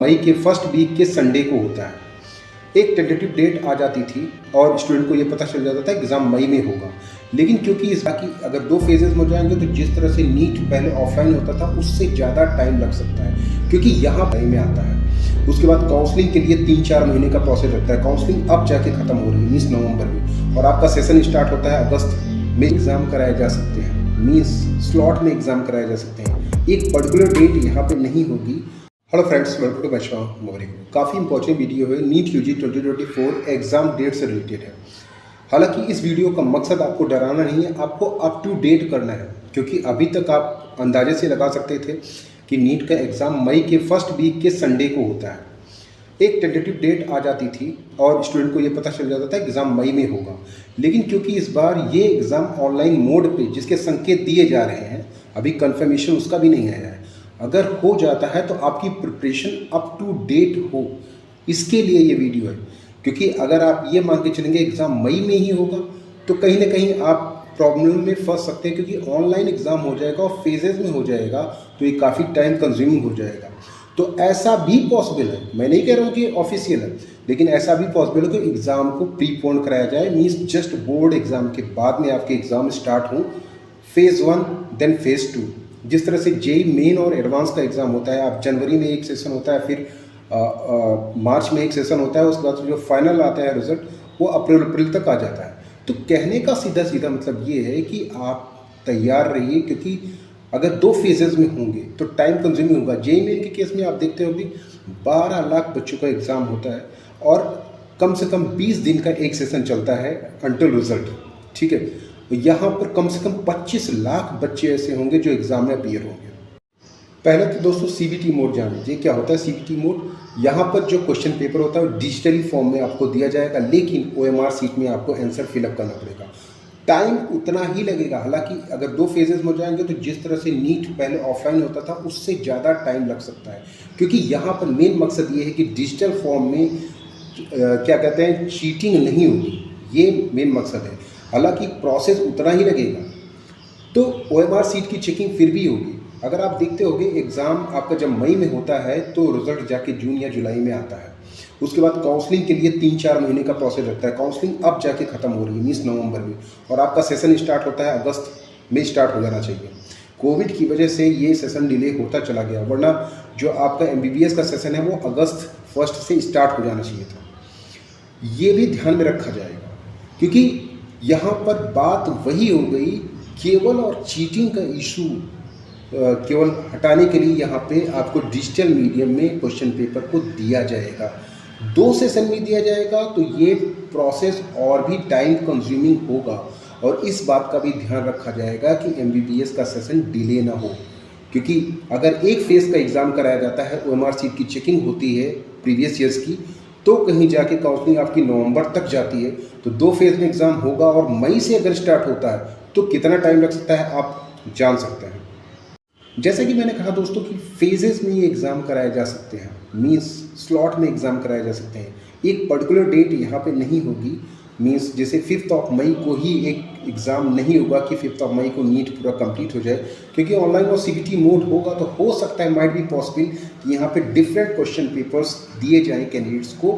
मई के first week के Sunday को होता है। एक टेंटेटिव डेट आ जाती थी और स्टूडेंट को ये पता चल जाता था एग्ज़ाम मई में होगा। लेकिन क्योंकि इस बार की अगर 2 फेजेज़ में जाएँगे तो जिस तरह से नीट पहले ऑफलाइन होता था उससे ज़्यादा टाइम लग सकता है, क्योंकि यहाँ मई में आता है। उसके बाद काउंसलिंग के लिए 3-4 महीने का प्रोसेस लगता है। काउंसलिंग अब जाके ख़त्म हो रही है मीन्स नवंबर में, और आपका सेशन स्टार्ट होता है अगस्त में। एग्ज़ाम कराए जा सकते हैं मीन्स स्लॉट में एग्ज़ाम कराए जा सकते हैं। एक पर्टिकुलर डेट यहाँ पे नहीं होगी। Hello friends, welcome to bachelor Mohri. काफ़ी इंपॉर्टेंट वीडियो है, नीट यूजी 2024 एग्ज़ाम डेट से रिलेटेड है। हालांकि इस वीडियो का मकसद आपको डराना नहीं है, आपको अप टू डेट करना है, क्योंकि अभी तक आप अंदाजे से लगा सकते थे कि नीट का एग्ज़ाम मई के फर्स्ट वीक के संडे को होता है। एक टेंटेटिव डेट आ जाती थी और स्टूडेंट को ये पता चल जाता था एग्ज़ाम मई में होगा। लेकिन क्योंकि इस बार ये एग्ज़ाम ऑनलाइन मोड पे जिसके संकेत दिए जा रहे हैं, अभी कंफर्मेशन उसका भी नहीं आया है। अगर हो जाता है तो आपकी प्रिपरेशन अप टू डेट हो, इसके लिए ये वीडियो है। क्योंकि अगर आप ये मान के चलेंगे एग्ज़ाम मई में ही होगा तो कहीं ना कहीं आप प्रॉब्लम में फंस सकते हैं, क्योंकि ऑनलाइन एग्ज़ाम हो जाएगा और फेजेज़ में हो जाएगा तो ये काफ़ी टाइम कंज्यूमिंग हो जाएगा। तो ऐसा भी पॉसिबल है, मैं नहीं कह रहा हूँ कि ऑफिशियल है, लेकिन ऐसा भी पॉसिबल है कि एग्ज़ाम को प्रीपोन कराया जाए, मीन्स जस्ट बोर्ड एग्ज़ाम के बाद में आपके एग्ज़ाम स्टार्ट हों, फेज़ 1 देन फेज़ 2। जिस तरह से जेई मेन और एडवांस का एग्ज़ाम होता है, आप जनवरी में एक सेशन होता है, फिर मार्च में एक सेशन होता है, उसके बाद जो फाइनल आता है रिजल्ट वो अप्रैल तक आ जाता है। तो कहने का सीधा सीधा मतलब ये है कि आप तैयार रहिए, क्योंकि अगर 2 फेजेज़ में होंगे तो टाइम कंज्यूमिंग होगा। जेई मेन के केस में आप देखते हो कि 12 लाख बच्चों का एग्ज़ाम होता है और कम से कम 20 दिन का एक सेशन चलता है अंटिल रिजल्ट, ठीक है। यहाँ पर कम से कम 25 लाख बच्चे ऐसे होंगे जो एग्ज़ाम में अपीयर होंगे। पहले तो दोस्तों सीबीटी मोड जान लीजिए क्या होता है। सीबीटी मोड, यहाँ पर जो क्वेश्चन पेपर होता है वो डिजिटली फॉर्म में आपको दिया जाएगा, लेकिन ओएमआर सीट में आपको आंसर फिलअप करना पड़ेगा। टाइम उतना ही लगेगा। हालांकि अगर 2 फेजेज़ में जाएंगे तो जिस तरह से नीट पहले ऑफलाइन होता था उससे ज़्यादा टाइम लग सकता है, क्योंकि यहाँ पर मेन मकसद ये है कि डिजिटल फॉर्म में क्या कहते हैं चीटिंग नहीं होगी, ये मेन मकसद है। हालांकि प्रोसेस उतना ही लगेगा, तो ओएमआर सीट की चेकिंग फिर भी होगी। अगर आप देखते होंगे एग्ज़ाम आपका जब मई में होता है तो रिजल्ट जाके जून या जुलाई में आता है। उसके बाद काउंसलिंग के लिए 3-4 महीने का प्रोसेस लगता है। काउंसलिंग अब जाके ख़त्म हो रही है मीन्स नवंबर में, और आपका सेशन स्टार्ट होता है अगस्त में स्टार्ट हो जाना चाहिए। कोविड की वजह से ये सेशन डिले होता चला गया, वरना जो आपका एमबीबीएस का सेशन है वो अगस्त 1 से स्टार्ट हो जाना चाहिए था। ये भी ध्यान में रखा जाएगा, क्योंकि यहाँ पर बात वही हो गई, केवल और चीटिंग का इशू केवल हटाने के लिए यहाँ पे आपको डिजिटल मीडियम में क्वेश्चन पेपर को दिया जाएगा। 2 सेशन में दिया जाएगा तो ये प्रोसेस और भी टाइम कंज्यूमिंग होगा, और इस बात का भी ध्यान रखा जाएगा कि एमबीबीएस का सेशन डिले ना हो। क्योंकि अगर एक फेज़ का एग्ज़ाम कराया जाता है, ओएमआर सीट की चेकिंग होती है प्रीवियस ईयर्स की, तो कहीं जाके काउंसलिंग आपकी नवंबर तक जाती है, तो 2 फेज़ में एग्ज़ाम होगा और मई से अगर स्टार्ट होता है तो कितना टाइम लग सकता है आप जान सकते हैं। जैसे कि मैंने कहा दोस्तों कि फेजेस में ये एग्ज़ाम कराए जा सकते हैं, मींस स्लॉट में एग्ज़ाम कराए जा सकते हैं। एक पर्टिकुलर डेट यहाँ पे नहीं होगी, मींस जैसे 5 मई को ही एक एग्ज़ाम नहीं होगा कि 5 मई को नीट पूरा कंप्लीट हो जाए, क्योंकि ऑनलाइन और सीबीटी मोड होगा तो हो सकता है, माइट बी पॉसिबल कि यहाँ पे डिफरेंट क्वेश्चन पेपर्स दिए जाएँ कैंडिडेट्स को,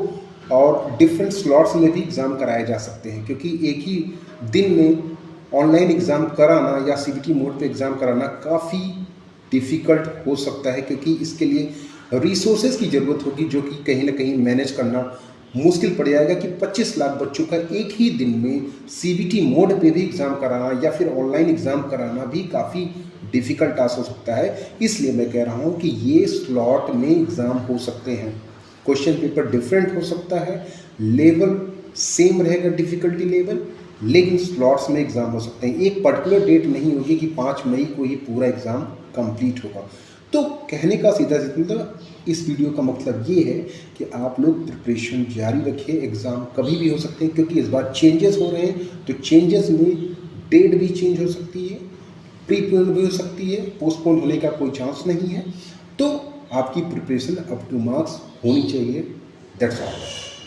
और डिफरेंट स्लॉट्स में भी एग्ज़ाम कराए जा सकते हैं। क्योंकि एक ही दिन में ऑनलाइन एग्ज़ाम कराना या सीबीटी मोड पे एग्ज़ाम कराना काफ़ी डिफ़िकल्ट हो सकता है, क्योंकि इसके लिए रिसोर्सेज की ज़रूरत होगी, जो कि कहीं ना कहीं मैनेज करना मुश्किल पड़ जाएगा कि 25 लाख बच्चों का एक ही दिन में सीबीटी मोड पे भी एग्ज़ाम कराना या फिर ऑनलाइन एग्ज़ाम कराना भी काफ़ी डिफ़िकल्ट टास्क हो सकता है। इसलिए मैं कह रहा हूँ कि ये स्लॉट में एग्ज़ाम हो सकते हैं, क्वेश्चन पेपर डिफरेंट हो सकता है, लेवल सेम रहेगा डिफ़िकल्टी लेवल, लेकिन स्लॉट्स में एग्ज़ाम हो सकते हैं। एक पर्टिकुलर डेट नहीं होगी कि 5 मई को ही पूरा एग्ज़ाम कंप्लीट होगा। तो कहने का सीधा मतलब इस वीडियो का मतलब ये है कि आप लोग प्रिपरेशन जारी रखिए, एग्ज़ाम कभी भी हो सकते हैं, क्योंकि इस बार चेंजेस हो रहे हैं, तो चेंजेस में डेट भी चेंज हो सकती है, प्रीपोन भी हो सकती है, पोस्टपोन होने का कोई चांस नहीं है। तो आपकी प्रिपरेशन अप टू मार्क्स होनी चाहिए, दैट्स ऑल।